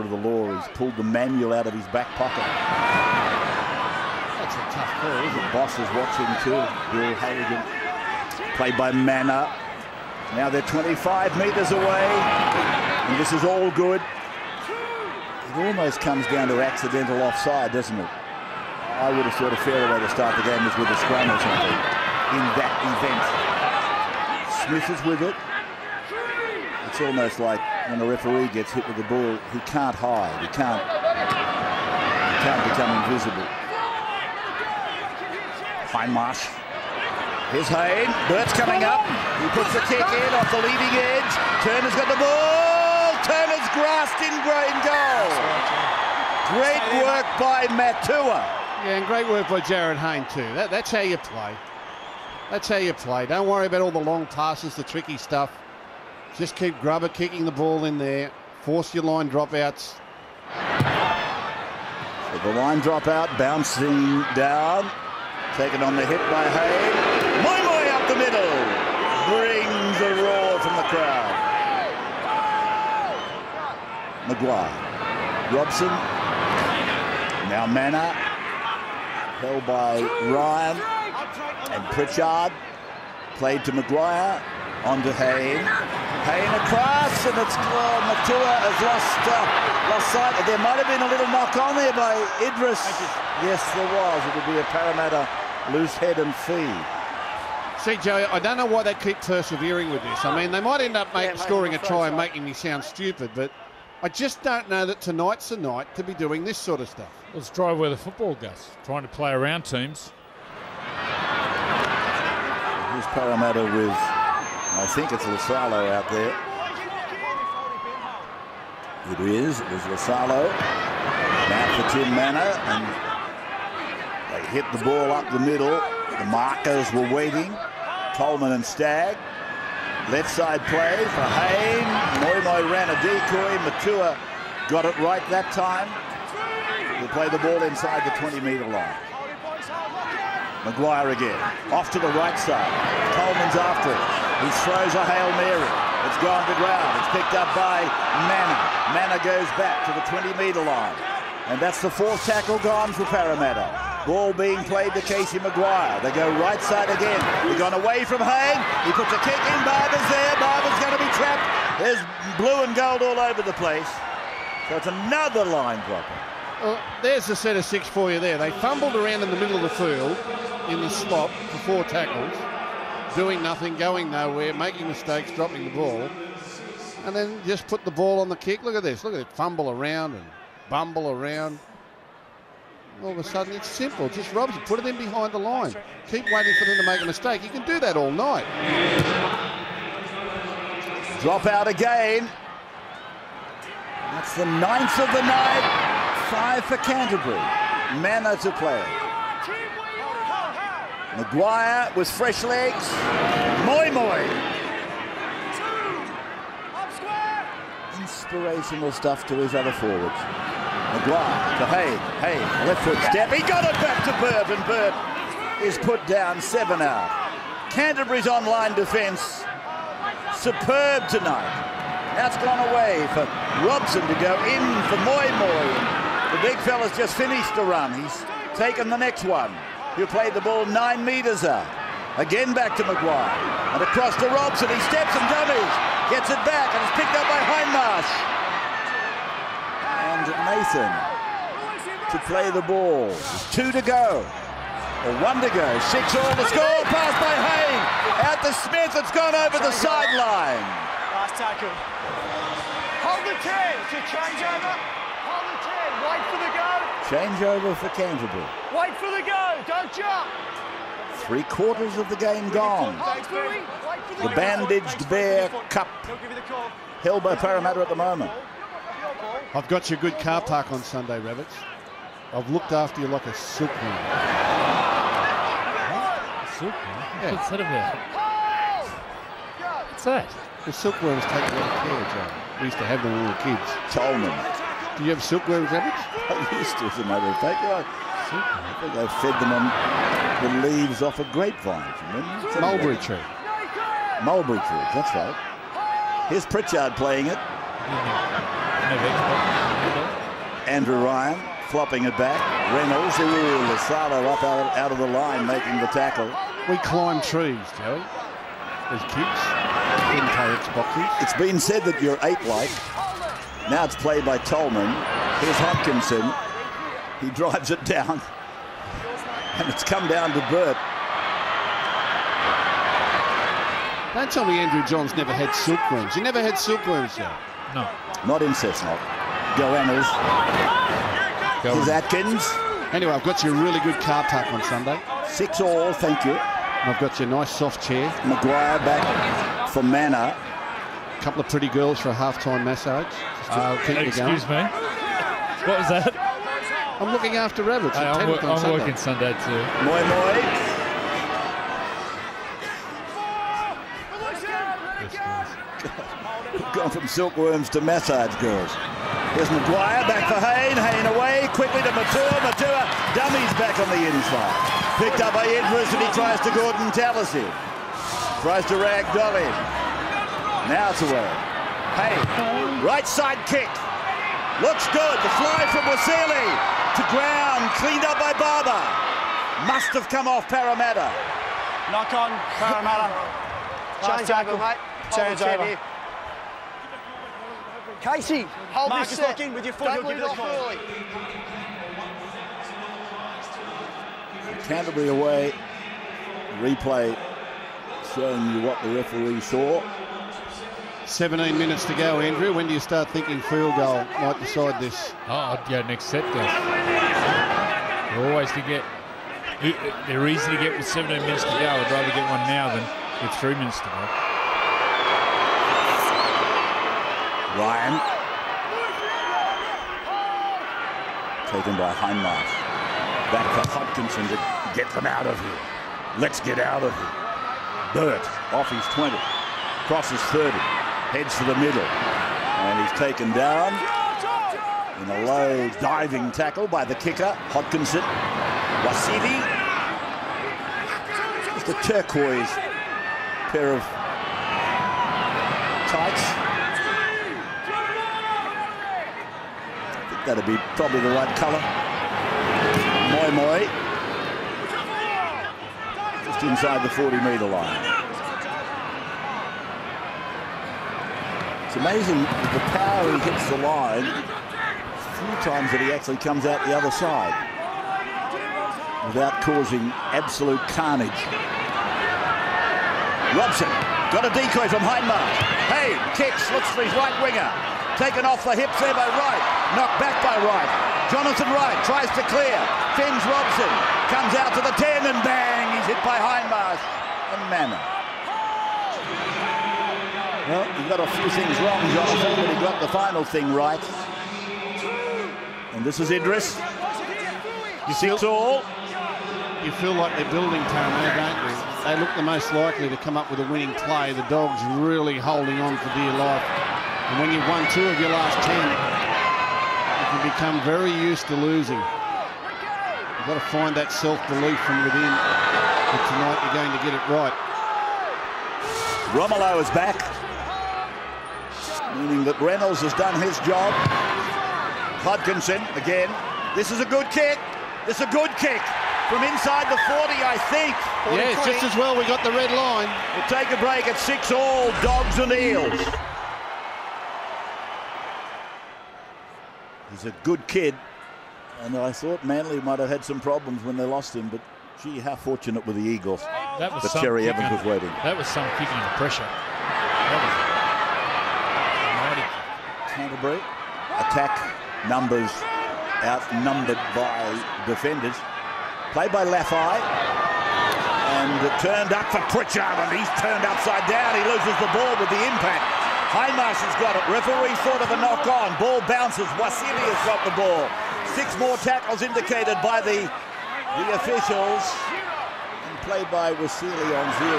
of the law. He's pulled the manual out of his back pocket. That's a tough call, isn't it? The boss is watching too. Bill Halligan. Played by Manna. Now they're 25 metres away. And this is all good. It almost comes down to accidental offside, doesn't it? I would have thought a fairer way to start the game was with a scrum or something in that event. Smith is with it. It's almost like when a referee gets hit with the ball, he can't hide. He can't become invisible. Hindmarsh. Here's Hayne. Burt's coming up. He puts the kick in off the leading edge. Turner's got the ball. Turner's grasped in goal. Great work by Matua. Yeah, and great work by Jared Hayne too. That's how you play. That's how you play. Don't worry about all the long passes, the tricky stuff. Just keep grubber kicking the ball in there. Force your line dropouts. So the line dropout, bouncing down. Taken on the hit by Hayne. Moy up the middle. Brings a roar from the crowd. Maguire. Robson. Now Manna. Held by Ryan. And Pritchard. Played to Maguire. On to Hayne. Hayne across, and it's Matua has lost sight. There might have been a little knock on there by Idris. Yes, there was. It would be a Parramatta loose head and feed. See, Joey, I don't know why they keep persevering with this. I mean, they might end up scoring a try and making me sound stupid, but I just don't know that tonight's the night to be doing this sort of stuff. Let's drive where the football goes, trying to play around teams. Here's Parramatta with, I think it's Lasalo out there. It is Lasalo. Now for Tim Manna, and they hit the ball up the middle. The markers were waiting. Coleman and Stagg. Left side play for Hayne. Moy ran a decoy. Matua got it right that time. They play the ball inside the 20-metre line. Maguire again. Off to the right side. Coleman's after it. He throws a Hail Mary. It's gone to ground. It's picked up by Manna. Manna goes back to the 20-metre line. And that's the fourth tackle gone for Parramatta. Ball being played to Casey Maguire. They go right side again. They've gone away from Hayne. He puts a kick in. Barber's there. Barber's going to be trapped. There's blue and gold all over the place. So it's another line dropper. Well, there's the set of six for you there. They fumbled around in the middle of the field in the slot for four tackles, doing nothing, going nowhere, making mistakes, dropping the ball, and then just put the ball on the kick. Look at this. Look at it. Fumble around and bumble around. All of a sudden, it's simple. Just Robson, put it in behind the line. Keep waiting for them to make a mistake. You can do that all night. Drop out again. That's the 9th of the night. 5 for Canterbury. Manna to play. Maguire with fresh legs. Moy. Inspirational stuff to his other forwards. Maguire to Hayne, left foot step. He got it back to Burt, and Burt is put down, 7 out. Canterbury's online defence, superb tonight. Now it's gone away for Robson to go in for Moy. The big fella's just finished the run. He's taken the next one. He'll play the ball 9 metres out. Again back to Maguire. And across to Robson. He steps and dummies. Gets it back, and it's picked up by Hindmarsh. And Nathan to play the ball. There's 2 to go. Or 1 to go. 6 all to score. Pass by Hayne. Out to Smith. It's gone over the sideline. Last tackle. Hold the 10. It's a changeover. Hold the 10. Wait for the go. Changeover for Canterbury. Wait for the go. Don't jump. 3/4 of the game gone. The Bandaged Bear Cup held by Parramatta at the moment. I've got you a good car park on Sunday, Rabbits. I've looked after you like a silkworm. Silkworm? Yeah. What's that about? What's that? The silkworms take a lot of care, Joe. We used to have them when we were kids. Tolman. Do you have silkworms, Rabbits? I used to, as a matter of fact. I think they fed them on the leaves off a grapevine. Mulberry tree. Mulberry tree, that's right. Here's Pritchard playing it. Andrew Ryan flopping it back. Reynolds, Lasalo up out of the line making the tackle. We climb trees, Joey, as kids in Carrick's boxes. It's been said that you're ape-like. Now it's played by Tolman. Here's Hodkinson. He drives it down. And it's come down to Burt. Don't tell me Andrew Johns never had silkworms. He never had silkworms, though. No. Not in Cessnock. Goannas. Here's Atkins. Anyway, I've got you a really good car tuck on Sunday. 6-all, thank you. I've got you a nice soft chair. Maguire back for Manor. A couple of pretty girls for a half-time massage. Excuse me. What was that? I'm looking after rabbits. Hey, I'm working Sunday too. Moi moi. Gone from silkworms to massage girls. Here's Maguire back for Hayne. Hayne away quickly to Matua. Matua dummies back on the inside. Picked up by Idris and he tries to Gordon Talisi. Tries to rag Dolly. Now it's away. Hayne, right side kick. Looks good. The fly from Wasili to ground. Cleaned up by Barber. Must have come off Parramatta. Knock on, Parramatta. Change over, mate. Change over. Casey, hold Marcus, this set. lock in with your foot. Don't He'll give leave it it a off call. early. Canterbury away. Replay showing you what the referee saw. 17 minutes to go, Andrew. When do you start thinking field goal might decide this? Oh, I'd go next set then. They're always to get. They're easy to get with 17 minutes to go. I'd rather get one now than with 3 minutes to go. Ryan. Taken by Heinmark. Back for Hodkinson to get them out of here. Let's get out of here. Burt off his 20. Crosses 30. Heads to the middle. And he's taken down in a low diving tackle by the kicker, Hodkinson. Wasili. Just a turquoise pair of tights. That'd be probably the right colour. Moi moi. Just inside the 40-metre line. It's amazing with the power he hits the line. A few times that he actually comes out the other side without causing absolute carnage. Robson got a decoy from Heinmark. Hey, kicks, looks for his right winger. Taken off the hips there by Wright. Knocked back by Wright. Jonathan Wright tries to clear. Fins Robson. Comes out to the 10 and bang. He's hit by Heinmark and Manor. Well, he got a few things wrong, Jonathan, but he got the final thing right. And this is Idris. You 6-all. You feel like they're building Parramatta, don't you? They look the most likely to come up with a winning play. The Dogs really holding on for dear life. And when you've won 2 of your last 10, you can become very used to losing. You've got to find that self-belief from within. But tonight you're going to get it right. Romolo is back, meaning that Reynolds has done his job. Hodkinson again. This is a good kick. This is a good kick from inside the 40, I think. Yes, just as well we got the red line. We'll take a break at 6-all, Dogs and Eels. He's a good kid, and I thought Manly might have had some problems when they lost him, but gee, how fortunate were the Eagles That was that some Cherry kick Evans was under- waiting. That was some kicking under pressure. That Canterbury, attack numbers outnumbered by defenders. Played by Laffey, and turned up for Pritchard, and he's turned upside down. He loses the ball with the impact. Heinmark has got it. Referee thought of a knock-on. Ball bounces. Wasili has got the ball. 6 more tackles indicated by the officials. And played by Wasili on 0.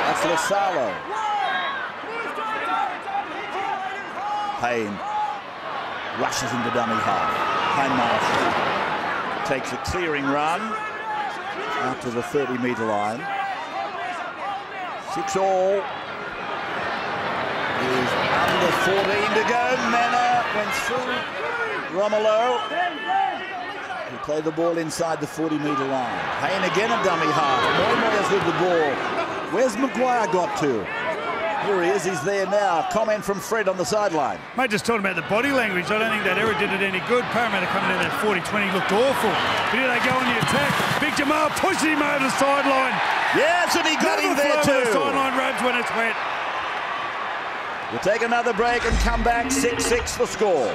That's Lasalo. Hayne rushes into dummy half. Heinmark takes a clearing run out to the 30-metre line. 6-all. Is under 14 to go. Manor went through Romelu. He played the ball inside the 40-metre line. Hayne again a dummy half. Moymoy's with the ball. Where's Maguire got to? Here he is, he's there now. Comment from Fred on the sideline. Mate, just talking about the body language, I don't think that error did it any good. Parramatta coming in that 40-20 looked awful. But here they go on the attack. Big Jamal pushes him over the sideline. Yes, and he got him there too. The sideline rubs when it's wet. We'll take another break and come back. 6-6 the score.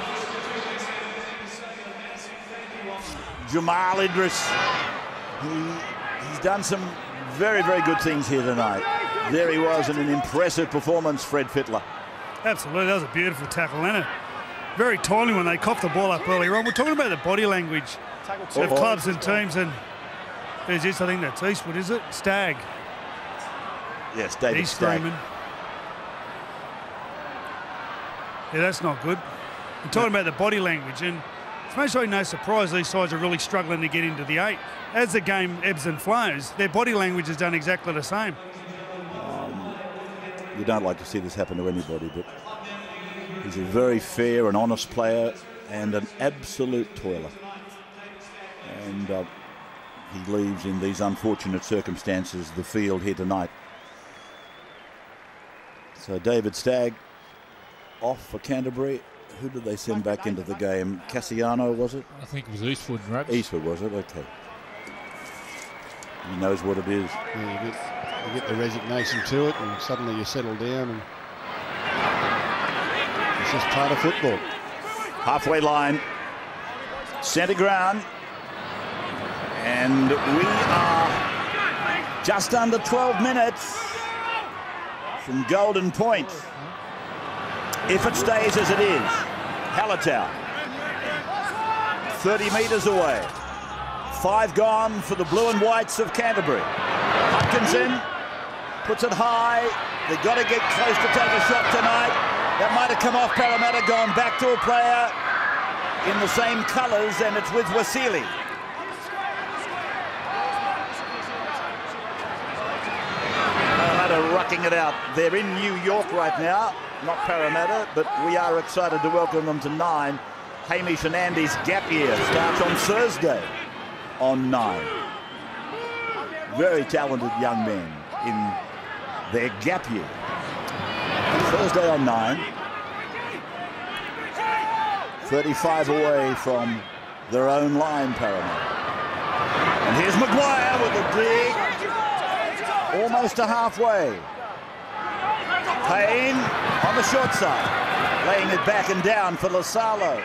Jamal Idris. He's done some very, very good things here tonight. There he was in an impressive performance, Fred Fittler. Absolutely, that was a beautiful tackle, and very timely when they coughed the ball up earlier on. We're talking about the body language of clubs and teams, and there's this, I think that's Eastwood, is it? Stagg. Yes, David He's Stagg. screaming. Yeah, that's not good. We're talking about the body language, and it's most likely no surprise these sides are really struggling to get into the 8. As the game ebbs and flows, their body language has done exactly the same. You don't like to see this happen to anybody, but he's a very fair and honest player and an absolute toiler. And he leaves in these unfortunate circumstances the field here tonight. So David Stagg off for Canterbury. Who did they send back into the game? Cassiano, was it? I think it was Eastwood, right? Eastwood, was it? Okay. He knows what it is. Yeah, you get the resignation to it, and suddenly you settle down, and it's just part of football. Halfway line, centre ground, and we are just under 12 minutes from Golden Point. If it stays as it is, Hallertau, 30 metres away. 5 gone for the blue and whites of Canterbury. Hutchinson puts it high. They've got to get close to take a shot tonight. That might have come off Parramatta, gone back to a player in the same colours, and it's with Wasili. Parramatta rucking it out. They're in New York right now, not Parramatta, but we are excited to welcome them to 9. Hamish and Andy's gap year starts on Thursday on 9. Very talented young men in their gap year. Thursday on 9. 35 away from their own line, Parramatta. And here's Maguire with a dig, almost to halfway. Payne on the short side, laying it back and down for Lasalo.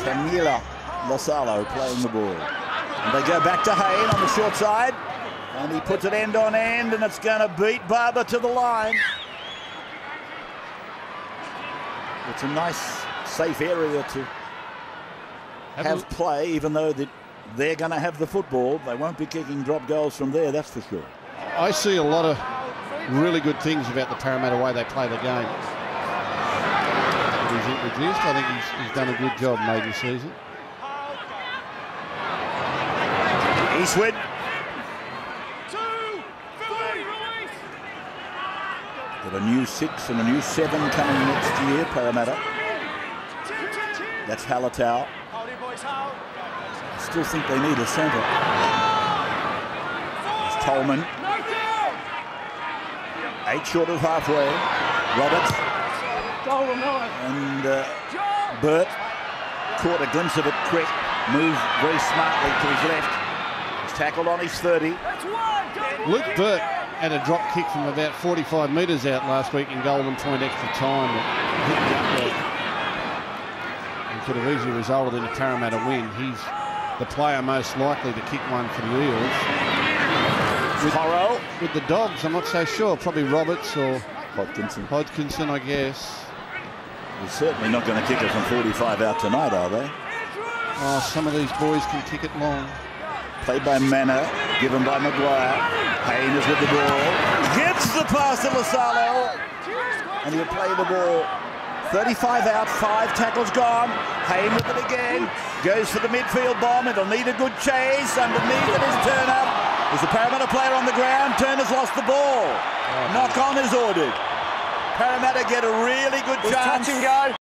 Camila Lasalo playing the ball. And they go back to Hayne on the short side, and he puts it end on end, and it's going to beat Barber to the line. It's a nice, safe area to have play, even though they're going to have the football. They won't be kicking drop goals from there, that's for sure. I see a lot of really good things about the Parramatta way they play the game. He's introduced. I think he's done a good job maiden season. Eastwood. Got a new 6 and a new 7 coming next year, Parramatta. That's Hallertau. I still think they need a centre. It's Tolman. 8 short of halfway. Roberts. And Burt caught a glimpse of it quick. Moved very smartly to his left. He's tackled on his 30. Luke Burt had a drop kick from about 45 metres out last week in Golden Point extra time. Hit the upright. He could have easily resulted in a Parramatta win. He's the player most likely to kick one for the Eels. With the Dogs, I'm not so sure. Probably Roberts or Hodgkinson, I guess. They're certainly not going to kick it from 45 out tonight, are they? Oh, some of these boys can kick it long. Played by Manor, given by Maguire. Hayne is with the ball. Gets the pass to Lasalo. And he'll play the ball. 35 out, 5 tackles gone. Hayne with it again. Goes for the midfield bomb. It'll need a good chase. Underneath it is Turner. There's a Parramatta player on the ground. Turner's lost the ball. Knock on is ordered. Parramatta get a really good chance. Touch and go.